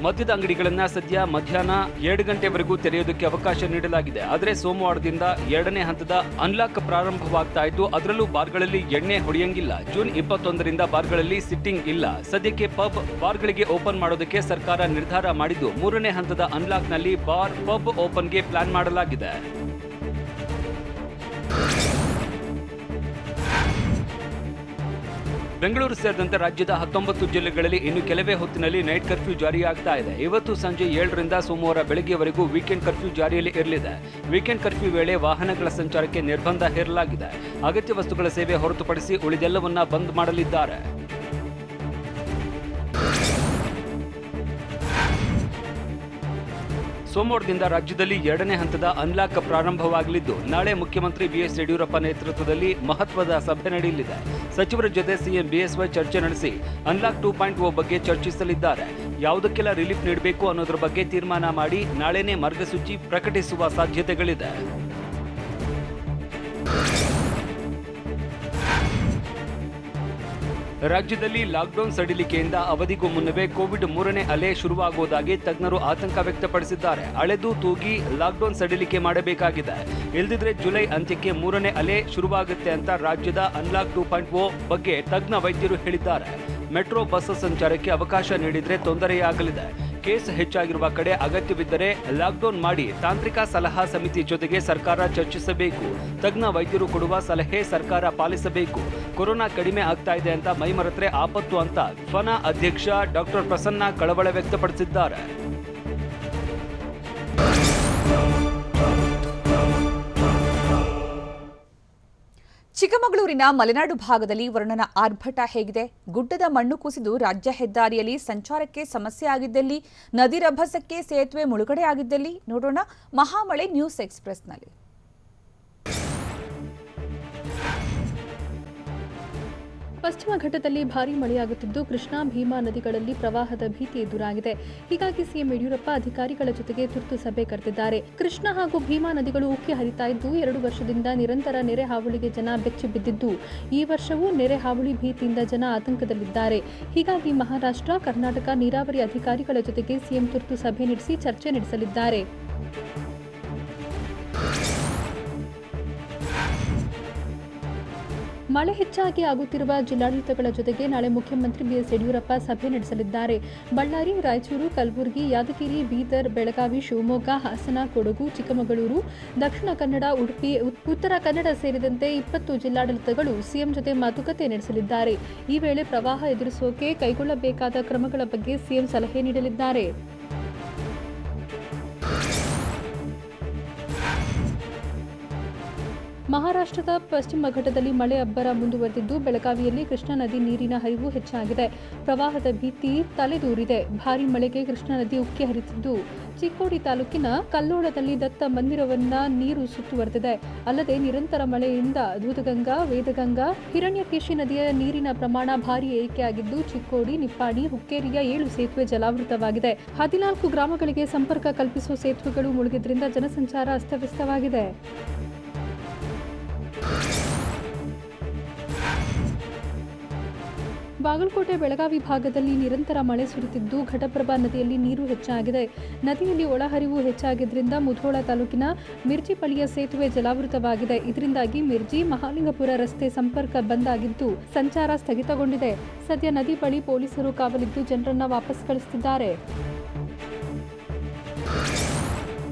ಮದ್ಯದ ಅಂಗಡಿಗಳನ್ನ ಸದ್ಯ ಮಧ್ಯಾಹ್ನ 2 ಗಂಟೆವರೆಗೂ ತೆರೆಯೋದಕ್ಕೆ ಅವಕಾಶ ನೀಡಲಾಗಿದೆ. ಆದರೆ ಸೋಮವಾರದಿಂದ 2ನೇ ಹಂತದ ಅನ್ಲಾಕ್ ಪ್ರಾರಂಭವಾಗ್ತಾ ಇದ್ದು ಅದರಲ್ಲೂ ಬಾರ್ಗಳಲ್ಲಿ ಎಣ್ಣೆ ಹೊಡೆಯಂಗಿಲ್ಲ. ಜೂನ್ 21ರಿಂದ ಬಾರ್ಗಳಲ್ಲಿ ಸಿಟ್ಟಿಂಗ್ ಇಲ್ಲ. ಸದ್ಯಕ್ಕೆ ಪಬ್, ಬಾರ್ಗಳಿಗೆ ಓಪನ್ ಮಾಡೋದಕ್ಕೆ ಸರ್ಕಾರ ನಿರ್ಧಾರ ಮಾಡಿದ್ದು 3ನೇ ಹಂತದ ಅನ್ಲಾಕ್ನಲ್ಲಿ ಬಾರ್, ಪಬ್ ಓಪನ್ಗೆ ಪ್ಲಾನ್ ಮಾಡಲಾಗಿದೆ. ಬೆಂಗಳೂರು ಸೇರಿದಂತೆ ರಾಜ್ಯದ 19 ಜಿಲ್ಲೆಗಳಲ್ಲಿ ಇನ್ನು ಕೆಲವೇ ಹೊತ್ತಿನಲ್ಲಿ ನೈಟ್ ಕರ್ಫ್ಯೂ ಜಾರಿಯಾಗ್ತಾ ಇದೆ. ಇವತ್ತು ಸಂಜೆ 7ರಿಂದ ಸೋಮವಾರ ಬೆಳಗ್ಗೆವರೆಗೂ ವೀಕೆಂಡ್ ಕರ್ಫ್ಯೂ ಜಾರಿಯಲ್ಲಿ ಇರಲಿದೆ. ವೀಕೆಂಡ್ ಕರ್ಫ್ಯೂ ವೇಳೆ ವಾಹನಗಳ ಸಂಚಾರಕ್ಕೆ ನಿರ್ಬಂಧ ಹೇರಲಾಗಿದೆ. ಅಗತ್ಯ ವಸ್ತುಗಳ ಸೇವೆ ಹೊರತುಪಡಿಸಿ ಉಳಿದೆಲ್ಲವನ್ನ ಬಂದ್ ಮಾಡಲಿದ್ದಾರೆ. ಸೋಮವಾರದಿಂದ ರಾಜ್ಯದಲ್ಲಿ 2ನೇ ಹಂತದ ಅನ್ಲಾಕ್ ಪ್ರಾರಂಭವಾಗಲಿದ್ದು ನಾಳೆ ಮುಖ್ಯಮಂತ್ರಿ ಬಿಎಸ್ ಯಡಿಯೂರಪ್ಪ ನೇತೃತ್ವದಲ್ಲಿ ಮಹತ್ವದ ಸಭೆ ನಡೆಯಲಿದೆ. ಸಚಿವರ ಜೊತೆ ಸಿಎಂ ಬಿಎಸ್ವೈ ಚರ್ಚೆ ನಡೆಸಿ ಅನ್ಲಾಕ್ 2.0 ಬಗ್ಗೆ ಚರ್ಚಿಸಲಿದ್ದಾರೆ. ಯಾವುದಕ್ಕೆಲ್ಲ ರಿಲೀಫ್ ನೀಡಬೇಕು ಅನ್ನೋದ್ರ ಬಗ್ಗೆ ತೀರ್ಮಾನ ಮಾಡಿ ನಾಳೆನೇ ಮಾರ್ಗಸೂಚಿ ಪ್ರಕಟಿಸುವ ಸಾಧ್ಯತೆಗಳಿದೆ. ರಾಜ್ಯದಲ್ಲಿ ಲಾಕ್ಡೌನ್ ಸಡಿಲಿಕೆಯಿಂದ ಅವಧಿಗೂ ಮುನ್ನವೇ ಕೋವಿಡ್ 3ನೇ ಅಲೆ ಶುರುವಾಗುವುದಾಗಿ ತಜ್ಞರು ಆತಂಕ ವ್ಯಕ್ತಪಡಿಸಿದ್ದಾರೆ. ಅಳೆದು ತೂಗಿ ಲಾಕ್ಡೌನ್ ಸಡಿಲಿಕೆ ಮಾಡಬೇಕಾಗಿದೆ. ಇಲ್ಲದಿದ್ರೆ ಜುಲೈ ಅಂತ್ಯಕ್ಕೆ 3ನೇ ಅಲೆ ಶುರುವಾಗುತ್ತೆ ಅಂತ ರಾಜ್ಯದ ಅನ್ಲಾಕ್ 2.0 ಬಗ್ಗೆ ತಜ್ಞ ವೈದ್ಯರು ಹೇಳಿದ್ದಾರೆ. ಮೆಟ್ರೋ ಬಸ್ ಸಂಚಾರಕ್ಕೆ ಅವಕಾಶ ನೀಡಿದ್ರೆ ತೊಂದರೆಯಾಗಲಿದೆ. ಕೇಸ್ ಹೆಚ್ಚಾಗಿರುವ ಕಡೆ ಅಗತ್ಯವಿದ್ದರೆ ಲಾಕ್ಡೌನ್ ಮಾಡಿ ತಾಂತ್ರಿಕ ಸಲಹಾ ಸಮಿತಿ ಜೊತೆಗೆ ಸರ್ಕಾರ ಚರ್ಚಿಸಬೇಕು. ತಜ್ಞ ವೈದ್ಯರು ಕೊಡುವ ಸಲಹೆ ಸರ್ಕಾರ ಪಾಲಿಸಬೇಕು. ಕೊರೋನಾ ಕಡಿಮೆ ಆಗ್ತಾ ಇದೆ ಅಂತ ಮೈಮರೆತ್ರೆ ಆಪತ್ತು ಅಂತ ಫನಾ ಅಧ್ಯಕ್ಷ ಡಾಕ್ಟರ್ ಪ್ರಸನ್ನ ಕಳವಳ ವ್ಯಕ್ತಪಡಿಸಿದ್ದಾರೆ. ಚಿಕ್ಕಮಗಳೂರಿನ ಮಲೆನಾಡು ಭಾಗದಲ್ಲಿ ವರುಣನ ಆರ್ಭಟ ಹೇಗಿದೆ? ಗುಡ್ಡದ ಮಣ್ಣು ಕುಸಿದು ರಾಜ್ಯ ಹೆದ್ದಾರಿಯಲ್ಲಿ ಸಂಚಾರಕ್ಕೆ ಸಮಸ್ಯೆ ಆಗಿದ್ದಲ್ಲಿ, ನದಿ ರಭಸಕ್ಕೆ ಸೇತುವೆ ಮುಳುಗಡೆ ಆಗಿದ್ದಲ್ಲಿ ನೋಡೋಣ ಮಹಾಮಳೆ ನ್ಯೂಸ್ ಎಕ್ಸ್‌ಪ್ರೆಸ್‌ನಲ್ಲಿ. ಪಶ್ಚಿಮ ಘಟ್ಟದಲ್ಲಿ ಭಾರೀ ಮಳೆಯಾಗುತ್ತಿದ್ದು ಕೃಷ್ಣಾ, ಭೀಮಾ ನದಿಗಳಲ್ಲಿ ಪ್ರವಾಹದ ಭೀತಿ ಎದುರಾಗಿದೆ. ಹೀಗಾಗಿ ಸಿಎಂ ಯಡಿಯೂರಪ್ಪ ಅಧಿಕಾರಿಗಳ ಜೊತೆಗೆ ತುರ್ತು ಸಭೆ ಕರೆದಿದ್ದಾರೆ. ಕೃಷ್ಣಾ ಹಾಗೂ ಭೀಮಾ ನದಿಗಳು ಉಕ್ಕಿ ಹರಿತಾ ಇದ್ದು 2 ವರ್ಷದಿಂದ ನಿರಂತರ ನೆರೆ ಹಾವಳಿಗೆ ಜನ ಬೆಚ್ಚಿ ಬಿದ್ದಿದ್ದು ಈ ವರ್ಷವೂ ನೆರೆ ಹಾವಳಿ ಭೀತಿಯಿಂದ ಜನ ಆತಂಕದಲ್ಲಿದ್ದಾರೆ. ಹೀಗಾಗಿ ಮಹಾರಾಷ್ಟ್ರ, ಕರ್ನಾಟಕ ನೀರಾವರಿ ಅಧಿಕಾರಿಗಳ ಜೊತೆಗೆ ಸಿಎಂ ತುರ್ತು ಸಭೆ ನಡೆಸಿ ಚರ್ಚೆ ನಡೆಸಲಿದ್ದಾರೆ. ಮಳೆ ಹೆಚ್ಚಾಗಿ ಆಗುತ್ತಿರುವ ಜಿಲ್ಲಾಡಳಿತಗಳ ಜೊತೆಗೆ ನಾಳೆ ಮುಖ್ಯಮಂತ್ರಿ ಬಿಎಸ್ ಯಡಿಯೂರಪ್ಪ ಸಭೆ ನಡೆಸಲಿದ್ದಾರೆ. ಬಳ್ಳಾರಿ, ರಾಯಚೂರು, ಕಲಬುರಗಿ, ಯಾದಗಿರಿ, ಬೀದರ್, ಬೆಳಗಾವಿ, ಶಿವಮೊಗ್ಗ, ಹಾಸನ, ಕೊಡಗು, ಚಿಕ್ಕಮಗಳೂರು, ದಕ್ಷಿಣ ಕನ್ನಡ, ಉಡುಪಿ, ಉತ್ತರ ಕನ್ನಡ ಸೇರಿದಂತೆ 20 ಜಿಲ್ಲಾಡಳಿತಗಳು ಸಿಎಂ ಜೊತೆ ಮಾತುಕತೆ ನಡೆಸಲಿದ್ದಾರೆ. ಈ ವೇಳೆ ಪ್ರವಾಹ ಎದುರಿಸೋಕೆ ಕೈಗೊಳ್ಳಬೇಕಾದ ಕ್ರಮಗಳ ಬಗ್ಗೆ ಸಿಎಂ ಸಲಹೆ ನೀಡಲಿದ್ದಾರೆ. ಮಹಾರಾಷ್ಟ್ರದ ಪಶ್ಚಿಮ ಘಟ್ಟದಲ್ಲಿ ಮಳೆ ಅಬ್ಬರ ಮುಂದುವರೆದಿದ್ದು ಬೆಳಗಾವಿಯಲ್ಲಿ ಕೃಷ್ಣಾ ನದಿ ನೀರಿನ ಹರಿವು ಹೆಚ್ಚಾಗಿದೆ. ಪ್ರವಾಹದ ಭೀತಿ ತಲೆದೂರಿದೆ. ಭಾರೀ ಮಳೆಗೆ ಕೃಷ್ಣಾ ನದಿ ಉಕ್ಕಿ ಹರಿದಿದ್ದು ಚಿಕ್ಕೋಡಿ ತಾಲೂಕಿನ ಕಲ್ಲೋಳದಲ್ಲಿ ದತ್ತ ಮಂದಿರವನ್ನ ನೀರು ಸುತ್ತುವರೆದಿದೆ. ಅಲ್ಲದೆ ನಿರಂತರ ಮಳೆಯಿಂದ ದೂದಗಂಗಾ, ವೇದಗಂಗಾ, ಹಿರಣ್ಯಕೇಶಿ ನದಿಯ ನೀರಿನ ಪ್ರಮಾಣ ಭಾರೀ ಏರಿಕೆಯಾಗಿದ್ದು ಚಿಕ್ಕೋಡಿ, ನಿಪ್ಪಾಣಿ, ಹುಕ್ಕೇರಿಯ 7 ಸೇತುವೆ ಜಲಾವೃತವಾಗಿದೆ. 14 ಗ್ರಾಮಗಳಿಗೆ ಸಂಪರ್ಕ ಕಲ್ಪಿಸುವ ಸೇತುವೆಗಳು ಮುಳುಗಿದ್ರಿಂದ ಜನಸಂಚಾರ ಅಸ್ತವ್ಯಸ್ತವಾಗಿದೆ. ಬಾಗಲಕೋಟೆ ಬೆಳಗಾವಿ ಭಾಗದಲ್ಲಿ ನಿರಂತರ ಮಳೆ ಸುರಿತಿದ್ದು ಘಟಪ್ರಭಾ ನದಿಯಲ್ಲಿ ನೀರು ಹೆಚ್ಚಾಗಿದೆ. ನದಿಯಲ್ಲಿ ಒಳಹರಿವು ಹೆಚ್ಚಾಗಿದ್ದರಿಂದ ಮುಧೋಳ ತಾಲೂಕಿನ ಮಿರ್ಜಿಪಳಿಯ ಸೇತುವೆ ಜಲಾವೃತವಾಗಿದೆ. ಇದರಿಂದಾಗಿ ಮಿರ್ಜಿ ಮಹಾಲಿಂಗಪುರ ರಸ್ತೆ ಸಂಪರ್ಕ ಬಂದ್ ಆಗಿದ್ದು ಸಂಚಾರ ಸ್ಥಗಿತಗೊಂಡಿದೆ. ಸದ್ಯ ನದಿ ಬಳಿ ಪೊಲೀಸರು ಕಾವಲಿದ್ದು ಜನರನ್ನ ವಾಪಸ್ ಕಳಿಸುತ್ತಿದ್ದಾರೆ.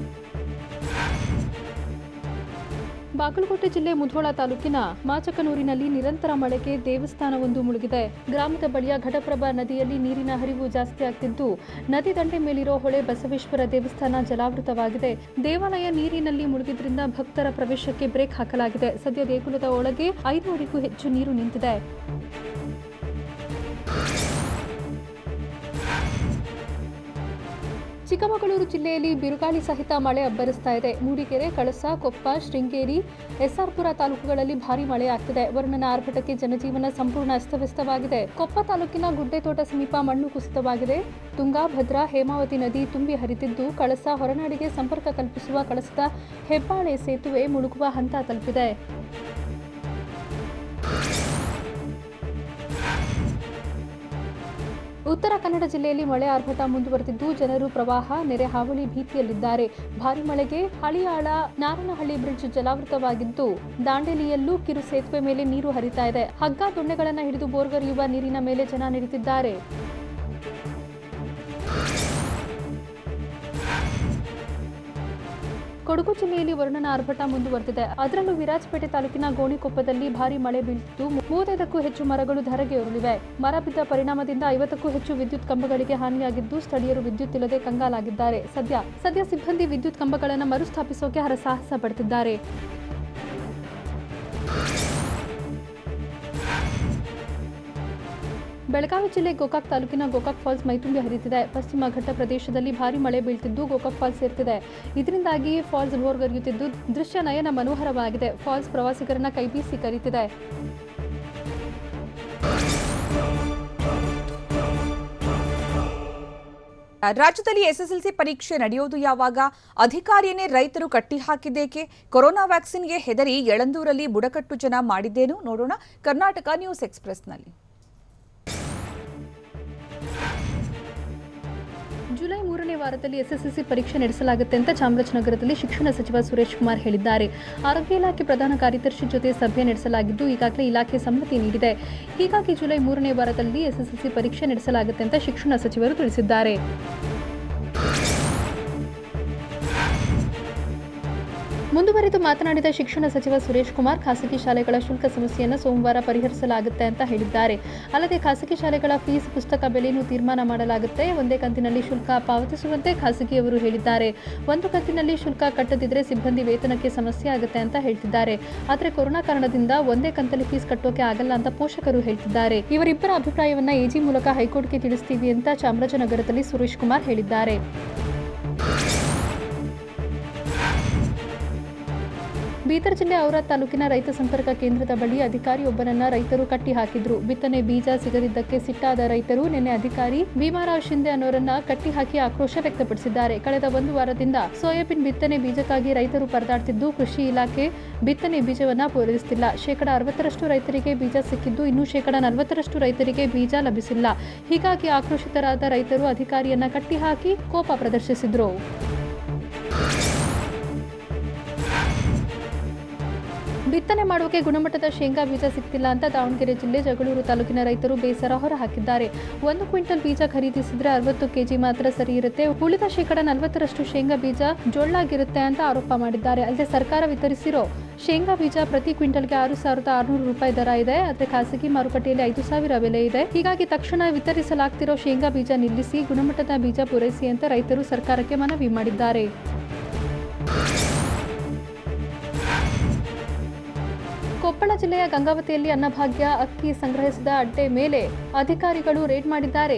ಬಾಗಲಕೋಟೆ ಜಿಲ್ಲೆ ಮುಧೋಳ ತಾಲೂಕಿನ ಮಾಚಕನೂರಿನಲ್ಲಿ ನಿರಂತರ ಮಳೆಗೆ ದೇವಸ್ಥಾನವೊಂದು ಮುಳುಗಿದೆ. ಗ್ರಾಮದ ಬಳಿಯ ಘಟಪ್ರಭಾ ನದಿಯಲ್ಲಿ ನೀರಿನ ಹರಿವು ಜಾಸ್ತಿ ಆಗ್ತಿದ್ದು ನದಿ ದಂಡೆ ಮೇಲಿರೋ ಹೊಳೆ ಬಸವೇಶ್ವರ ದೇವಸ್ಥಾನ ಜಲಾವೃತವಾಗಿದೆ. ದೇವಾಲಯ ನೀರಿನಲ್ಲಿ ಮುಳುಗಿದ್ರಿಂದ ಭಕ್ತರ ಪ್ರವೇಶಕ್ಕೆ ಬ್ರೇಕ್ ಹಾಕಲಾಗಿದೆ. ಸದ್ಯ ದೇಗುಲದ ಒಳಗೆ 5 ಅಡಿಗೂ ಹೆಚ್ಚು ನೀರು ನಿಂತಿದೆ. ಚಿಕ್ಕಮಗಳೂರು ಜಿಲ್ಲೆಯಲ್ಲಿ ಬಿರುಗಾಳಿ ಸಹಿತ ಮಳೆ ಅಬ್ಬರಿಸ್ತಾ ಇದೆ. ಮೂಡಿಗೆರೆ, ಕಳಸಾ, ಕೊಪ್ಪ, ಶೃಂಗೇರಿ, ಎಸ್ಆರ್ಪುರ ತಾಲೂಕುಗಳಲ್ಲಿ ಭಾರೀ ಮಳೆಯಾಗ್ತಿದೆ. ವರುಣನ ಆರ್ಭಟಕ್ಕೆ ಜನಜೀವನ ಸಂಪೂರ್ಣ ಅಸ್ತವ್ಯಸ್ತವಾಗಿದೆ. ಕೊಪ್ಪ ತಾಲೂಕಿನ ಗುಡ್ಡೆತೋಟ ಸಮೀಪ ಮಣ್ಣು ಕುಸಿತವಾಗಿದೆ. ತುಂಗಾ, ಭದ್ರಾ, ಹೇಮಾವತಿ ನದಿ ತುಂಬಿ ಹರಿತಿದ್ದು ಕಳಸಾ ಹೊರನಾಡಿಗೆ ಸಂಪರ್ಕ ಕಲ್ಪಿಸುವ ಕಳಸದ ಹೆಬ್ಬಾಳೆ ಸೇತುವೆ ಮುಳುಗುವ ಹಂತ ತಲುಪಿದೆ. ಉತ್ತರ ಕನ್ನಡ ಜಿಲ್ಲೆಯಲ್ಲಿ ಮಳೆ ಆರ್ಭಟ ಮುಂದುವರೆದಿದ್ದು ಜನರು ಪ್ರವಾಹ, ನೆರೆ ಹಾವಳಿ ಭೀತಿಯಲ್ಲಿದ್ದಾರೆ. ಭಾರಿ ಮಳೆಗೆ ಹಳಿಯಾಳ ನಾರನಹಳ್ಳಿ ಬ್ರಿಡ್ಜ್ ಜಲಾವೃತವಾಗಿದ್ದು ದಾಂಡೇಲಿಯಲ್ಲೂ ಕಿರು ಸೇತುವೆ ಮೇಲೆ ನೀರು ಹರಿತಾ ಇದೆ. ಹಗ್ಗ ದೊಣ್ಣೆಗಳನ್ನು ಹಿಡಿದು ಬೋರ್ಗರಿಯುವ ನೀರಿನ ಮೇಲೆ ಜನ ನಡೆಯುತ್ತಿದ್ದಾರೆ. ಕೊಡಗು ಜಿಲ್ಲೆಯಲ್ಲಿ ವರುಣನ ಆರ್ಭಟ ಮುಂದುವರೆದಿದೆ. ಅದರಲ್ಲೂ ವಿರಾಜಪೇಟೆ ತಾಲೂಕಿನ ಗೋಣಿಕೊಪ್ಪದಲ್ಲಿ ಭಾರೀ ಮಳೆ ಬೀಳುತ್ತಿದ್ದು 35ಕ್ಕೂ ಹೆಚ್ಚು ಮರಗಳು ಧರೆಗೆ ಉರುಳಿವೆ. ಮರ ಬಿದ್ದ ಪರಿಣಾಮದಿಂದ 50ಕ್ಕೂ ಹೆಚ್ಚು ವಿದ್ಯುತ್ ಕಂಬಗಳಿಗೆ ಹಾನಿಯಾಗಿದ್ದು ಸ್ಥಳೀಯರು ವಿದ್ಯುತ್ ಇಲ್ಲದೆ ಕಂಗಾಲಾಗಿದ್ದಾರೆ. ಸದ್ಯ ಸಿಬ್ಬಂದಿ ವಿದ್ಯುತ್ ಕಂಬಗಳನ್ನು ಮರುಸ್ಥಾಪಿಸೋಕೆ ಹರಸಾಹಸ ಪಡುತ್ತಿದ್ದಾರೆ. ಬೆಳಗಾವಿ ಜಿಲ್ಲೆ ಗೋಕಾಕ್ ತಾಲೂಕಿನ ಗೋಕಾಕ್ ಫಾಲ್ಸ್ ಮೈತುಂಬಿ ಹರಿಯುತ್ತಿದೆ. ಪಶ್ಚಿಮ ಘಟ್ಟ ಪ್ರದೇಶದಲ್ಲಿ ಭಾರೀ ಮಳೆ ಬೀಳುತ್ತಿದ್ದು ಗೋಕಾಕ್ ಫಾಲ್ಸ್ ಸೇರುತ್ತಿದೆ. ಇದರಿಂದಾಗಿ ಫಾಲ್ಸ್ ಬೋರ್ಗರಿಯುತ್ತಿದ್ದು ದೃಶ್ಯ ನಯನ ಮನೋಹರವಾಗಿದೆ. ಫಾಲ್ಸ್ ಪ್ರವಾಸಿಗರನ್ನ ಕೈಬೀಸಿ ಕರೆಯುತ್ತಿದೆ. ರಾಜ್ಯದಲ್ಲಿ ಎಸ್ಎಸ್ಎಲ್ಸಿ ಪರೀಕ್ಷೆ ನಡೆಯೋದು ಯಾವಾಗ? ಅಧಿಕಾರಿಯನ್ನೇ ರೈತರು ಕಟ್ಟಿ ಹಾಕಿದ್ದೇಕೆ? ಕೊರೋನಾ ವ್ಯಾಕ್ಸಿನ್ಗೆ ಹೆದರಿ ಯಳಂದೂರಲ್ಲಿ ಬುಡಕಟ್ಟು ಜನ ಮಾಡಿದ್ದೇನು? ನೋಡೋಣ ಕರ್ನಾಟಕ ನ್ಯೂಸ್ ಎಕ್ಸ್‌ಪ್ರೆಸ್‌ನಲ್ಲಿ. ಜುಲೈ 3ನೇ ವಾರದಲ್ಲಿ ಎಸ್ಎಸ್ಎಲ್ಸಿ ಪರೀಕ್ಷೆ ನಡೆಸಲಾಗುತ್ತೆ ಅಂತ ಚಾಮರಾಜನಗರದಲ್ಲಿ ಶಿಕ್ಷಣ ಸಚಿವ ಸುರೇಶ್ ಕುಮಾರ್ ಹೇಳಿದ್ದಾರೆ. ಆರೋಗ್ಯ ಇಲಾಖೆ ಪ್ರಧಾನ ಕಾರ್ಯದರ್ಶಿ ಜೊತೆ ಸಭೆ ನಡೆಸಲಾಗಿದ್ದು ಈಗಾಗಲೇ ಇಲಾಖೆ ಸಮ್ಮತಿ ನೀಡಿದೆ. ಹೀಗಾಗಿ ಜುಲೈ 3ನೇ ವಾರದಲ್ಲಿ ಎಸ್ಎಸ್ಎಲ್ಸಿ ಪರೀಕ್ಷೆ ನಡೆಸಲಾಗುತ್ತೆ ಅಂತ ಶಿಕ್ಷಣ ಸಚಿವರು ತಿಳಿಸಿದ್ದಾರೆ. ಮುಂದುವರೆದು ಮಾತನಾಡಿದ ಶಿಕ್ಷಣ ಸಚಿವ ಸುರೇಶ್ ಕುಮಾರ್, ಖಾಸಗಿ ಶಾಲೆಗಳ ಶುಲ್ಕ ಸಮಸ್ಯೆಯನ್ನು ಸೋಮವಾರ ಪರಿಹರಿಸಲಾಗುತ್ತೆ ಅಂತ ಹೇಳಿದ್ದಾರೆ. ಅಲ್ಲದೆ ಖಾಸಗಿ ಶಾಲೆಗಳ ಫೀಸ್, ಪುಸ್ತಕ ಬೆಲೆಯನ್ನು ತೀರ್ಮಾನ ಮಾಡಲಾಗುತ್ತೆ. ಒಂದೇ ಕಂತಿನಲ್ಲಿ ಶುಲ್ಕ ಪಾವತಿಸುವಂತೆ ಖಾಸಗಿಯವರು ಹೇಳಿದ್ದಾರೆ. ಒಂದು ಕಂತಿನಲ್ಲಿ ಶುಲ್ಕ ಕಟ್ಟದಿದ್ರೆ ಸಿಬ್ಬಂದಿ ವೇತನಕ್ಕೆ ಸಮಸ್ಯೆ ಆಗುತ್ತೆ ಅಂತ ಹೇಳ್ತಿದ್ದಾರೆ. ಆದರೆ ಕೊರೋನಾ ಕಾರಣದಿಂದ ಒಂದೇ ಕಂತಲ್ಲಿ ಫೀಸ್ ಕಟ್ಟೋಕೆ ಆಗಲ್ಲ ಅಂತ ಪೋಷಕರು ಹೇಳ್ತಿದ್ದಾರೆ. ಇವರಿಬ್ಬರ ಅಭಿಪ್ರಾಯವನ್ನ ಎಜಿ ಮೂಲಕ ಹೈಕೋರ್ಟ್ಗೆ ತಿಳಿಸ್ತೀವಿ ಅಂತ ಚಾಮರಾಜನಗರದಲ್ಲಿ ಸುರೇಶ್ ಕುಮಾರ್ ಹೇಳಿದ್ದಾರೆ. ಬೀದರ್ ಜಿಲ್ಲೆ ಔರಾದ್ ತಾಲೂಕಿನ ರೈತ ಸಂಪರ್ಕ ಕೇಂದ್ರದ ಬಳಿ ಅಧಿಕಾರಿಯೊಬ್ಬನನ್ನ ರೈತರು ಕಟ್ಟಿ ಹಾಕಿದ್ರು. ಬಿತ್ತನೆ ಬೀಜ ಸಿಗದಿದ್ದಕ್ಕೆ ಸಿಟ್ಟಾದ ರೈತರು ನಿನ್ನೆ ಅಧಿಕಾರಿ ಭೀಮಾರಾವ್ ಶಿಂದೆ ಅನ್ನೋರನ್ನ ಕಟ್ಟಿ ಹಾಕಿ ಆಕ್ರೋಶ ವ್ಯಕ್ತಪಡಿಸಿದ್ದಾರೆ. ಕಳೆದ 1 ವಾರದಿಂದ ಸೋಯಾಬೀನ್ ಬಿತ್ತನೆ ಬೀಜಕ್ಕಾಗಿ ರೈತರು ಪರದಾಡ್ತಿದ್ದು ಕೃಷಿ ಇಲಾಖೆ ಬಿತ್ತನೆ ಬೀಜವನ್ನ ಪೂರೈಸುತ್ತಿಲ್ಲ. 60% ರೈತರಿಗೆ ಬೀಜ ಸಿಕ್ಕಿದ್ದು ಇನ್ನು 40% ರೈತರಿಗೆ ಬೀಜ ಲಭಿಸಿಲ್ಲ. ಹೀಗಾಗಿ ಆಕ್ರೋಶಿತರಾದ ರೈತರು ಅಧಿಕಾರಿಯನ್ನ ಕಟ್ಟಿ ಹಾಕಿ ಕೋಪ ಪ್ರದರ್ಶಿಸಿದ್ರು. ಬಿತ್ತನೆ ಮಾಡೋಕೆ ಗುಣಮಟ್ಟದ ಶೇಂಗಾ ಬೀಜ ಸಿಗ್ತಿಲ್ಲ ಅಂತ ದಾವಣಗೆರೆ ಜಿಲ್ಲೆ ಜಗಳೂರು ತಾಲೂಕಿನ ರೈತರು ಬೇಸರ ಹೊರಹಾಕಿದ್ದಾರೆ. 1 ಕ್ವಿಂಟಲ್ ಬೀಜ ಖರೀದಿಸಿದ್ರೆ 60 ಕೆಜಿ ಮಾತ್ರ ಸರಿ ಇರುತ್ತೆ. ಉಳಿದ 40% ಶೇಂಗಾ ಬೀಜ ಜೊಳ್ಳಾಗಿರುತ್ತೆ ಅಂತ ಆರೋಪ ಮಾಡಿದ್ದಾರೆ. ಅಲ್ಲದೆ ಸರ್ಕಾರ ವಿತರಿಸಿರೋ ಶೇಂಗಾ ಬೀಜ ಪ್ರತಿ ಕ್ವಿಂಟಲ್ಗೆ 6,600 ರೂಪಾಯಿ ದರ ಇದೆ. ಆದರೆ ಖಾಸಗಿ ಮಾರುಕಟ್ಟೆಯಲ್ಲಿ 5,000 ಬೆಲೆ ಇದೆ. ಹೀಗಾಗಿ ತಕ್ಷಣ ವಿತರಿಸಲಾಗ್ತಿರೋ ಶೇಂಗಾ ಬೀಜ ನಿಲ್ಲಿಸಿ ಗುಣಮಟ್ಟದ ಬೀಜ ಪೂರೈಸಿ ಅಂತ ರೈತರು ಸರ್ಕಾರಕ್ಕೆ ಮನವಿ ಮಾಡಿದ್ದಾರೆ. ಕೊಪ್ಪಳ ಜಿಲ್ಲೆಯ ಗಂಗಾವತಿಯಲ್ಲಿ ಅನ್ನಭಾಗ್ಯ ಅಕ್ಕಿ ಸಂಗ್ರಹಿಸಿದ ಅಡ್ಡೆ ಮೇಲೆ ಅಧಿಕಾರಿಗಳು ರೇಡ್ ಮಾಡಿದ್ದಾರೆ.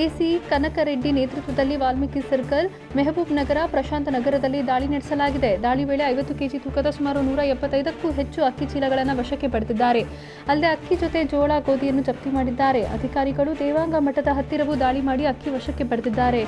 ಎಸಿ ಕನಕರೆಡ್ಡಿ ನೇತೃತ್ವದಲ್ಲಿ ವಾಲ್ಮೀಕಿ ಸರ್ಕಲ್, ಮೆಹಬೂಬ್ ನಗರ, ಪ್ರಶಾಂತ ನಗರದಲ್ಲಿ ದಾಳಿ ನಡೆಸಲಾಗಿದೆ. ದಾಳಿ ವೇಳೆ 50 ಕೆಜಿ ತೂಕದ ಸುಮಾರು 175ಕ್ಕೂ ಹೆಚ್ಚು ಅಕ್ಕಿ ಚೀಲಗಳನ್ನು ವಶಕ್ಕೆ ಪಡೆದಿದ್ದಾರೆ. ಅಲ್ಲದೆ ಅಕ್ಕಿ ಜೊತೆ ಜೋಳ, ಗೋಧಿಯನ್ನು ಜಪ್ತಿ ಮಾಡಿದ್ದಾರೆ. ಅಧಿಕಾರಿಗಳು ದೇವಾಂಗ ಮಠದ ಹತ್ತಿರವೂ ದಾಳಿ ಮಾಡಿ ಅಕ್ಕಿ ವಶಕ್ಕೆ ಪಡೆದಿದ್ದಾರೆ.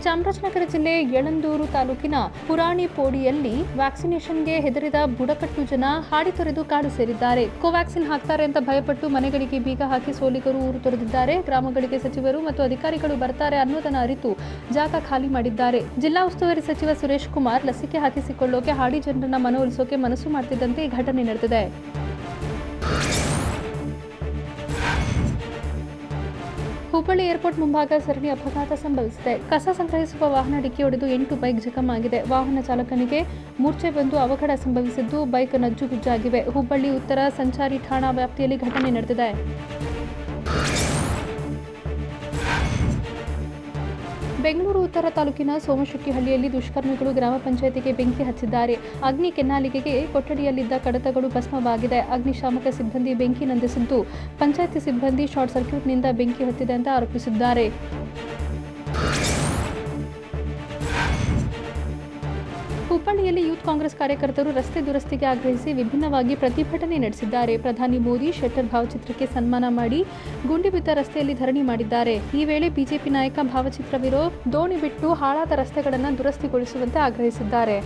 ಚಾಮರಾಜನಗರ ಜಿಲ್ಲೆ ಯಳಂದೂರು ತಾಲೂಕಿನ ಪುರಾಣಿಪೋಡಿಯಲ್ಲಿ ವ್ಯಾಕ್ಸಿನೇಷನ್ಗೆ ಹೆದರಿದ ಬುಡಕಟ್ಟು ಜನ ಹಾಡಿ ತೊರೆದು ಕಾಡು ಸೇರಿದ್ದಾರೆ. ಕೋವ್ಯಾಕ್ಸಿನ್ ಹಾಕ್ತಾರೆ ಅಂತ ಭಯಪಟ್ಟು ಮನೆಗಳಿಗೆ ಬೀಗ ಹಾಕಿ ಸೋಲಿಗರು ಊರು ತೊರೆದಿದ್ದಾರೆ. ಗ್ರಾಮಗಳಿಗೆ ಸಚಿವರು ಮತ್ತು ಅಧಿಕಾರಿಗಳು ಬರ್ತಾರೆ ಅನ್ನೋದನ್ನ ಅರಿತು ಜಾಗ ಖಾಲಿ ಮಾಡಿದ್ದಾರೆ. ಜಿಲ್ಲಾ ಉಸ್ತುವಾರಿ ಸಚಿವ ಸುರೇಶ್ ಕುಮಾರ್ ಲಸಿಕೆ ಹಾಕಿಸಿಕೊಳ್ಳೋಕೆ ಹಾಡಿ ಜನರನ್ನ ಮನವೊಲಿಸೋಕೆ ಮನಸ್ಸು ಮಾಡ್ತಿದ್ದಂತೆ ಈ ಘಟನೆ ನಡೆದಿದೆ. ಹುಬ್ಬಳ್ಳಿ ಏರ್ಪೋರ್ಟ್ ಮುಂಭಾಗ ಸರಣಿ ಅಪಘಾತ ಸಂಭವಿಸಿದೆ. ಕಸ ಸಂಗ್ರಹಿಸುವ ವಾಹನ ಡಿಕ್ಕಿ ಹೊಡೆದು 8 ಬೈಕ್ ಜಖಮಾಗಿದೆ. ವಾಹನ ಚಾಲಕನಿಗೆ ಮೂರ್ಛೆ ಬಂದು ಅವಘಡ ಸಂಭವಿಸಿದ್ದು ಬೈಕ್ ನಜ್ಜುಗುಜ್ಜಾಗಿವೆ. ಹುಬ್ಬಳ್ಳಿ ಉತ್ತರ ಸಂಚಾರಿ ಠಾಣಾ ವ್ಯಾಪ್ತಿಯಲ್ಲಿ ಘಟನೆ ನಡೆದಿದೆ. ಬೆಂಗಳೂರು ಉತ್ತರ ತಾಲೂಕಿನ ಸೋಮಶೆಟ್ಟಿಹಳ್ಳಿಯಲ್ಲಿ ದುಷ್ಕರ್ಮಿಗಳು ಗ್ರಾಮ ಪಂಚಾಯಿತಿಗೆ ಬೆಂಕಿ ಹಚ್ಚಿದ್ದಾರೆ. ಅಗ್ನಿ ಕೆನ್ನಾಲಿಗೆಗೆ ಕೊಠಡಿಯಲ್ಲಿದ್ದ ಕಡತಗಳು ಭಸ್ಮವಾಗಿದೆ. ಅಗ್ನಿಶಾಮಕ ಸಿಬ್ಬಂದಿ ಬೆಂಕಿ ನಂದಿಸಿದ್ದು ಪಂಚಾಯಿತಿ ಸಿಬ್ಬಂದಿ ಶಾರ್ಟ್ ಸರ್ಕ್ಯೂಟ್ನಿಂದ ಬೆಂಕಿ ಹತ್ತಿದೆ ಅಂತ ಆರೋಪಿಸಿದ್ದಾರೆ. ಹುಬ್ಬಳ್ಳಿಯಲ್ಲಿ ಯೂತ್ ಕಾಂಗ್ರೆಸ್ ಕಾರ್ಯಕರ್ತರು ರಸ್ತೆ ದುರಸ್ತಿಗೆ ಆಗ್ರಹಿಸಿ ವಿಭಿನ್ನವಾಗಿ ಪ್ರತಿಭಟನೆ ನಡೆಸಿದ್ದಾರೆ. ಪ್ರಧಾನಿ ಮೋದಿ ಶೆಟ್ಟರ್ ಭಾವಚಿತ್ರಕ್ಕೆ ಸನ್ಮಾನ ಮಾಡಿ ಗುಂಡಿ ಬಿದ್ದ ರಸ್ತೆಯಲ್ಲಿ ಧರಣಿ ಮಾಡಿದ್ದಾರೆ. ಈ ವೇಳೆ ಬಿಜೆಪಿ ನಾಯಕ ಭಾವಚಿತ್ರವಿರೋ ದೋಣಿ ಬಿಟ್ಟು ಹಾಳಾದ ರಸ್ತೆಗಳನ್ನು ದುರಸ್ತಿಗೊಳಿಸುವಂತೆ ಆಗ್ರಹಿಸಿದ್ದಾರೆ.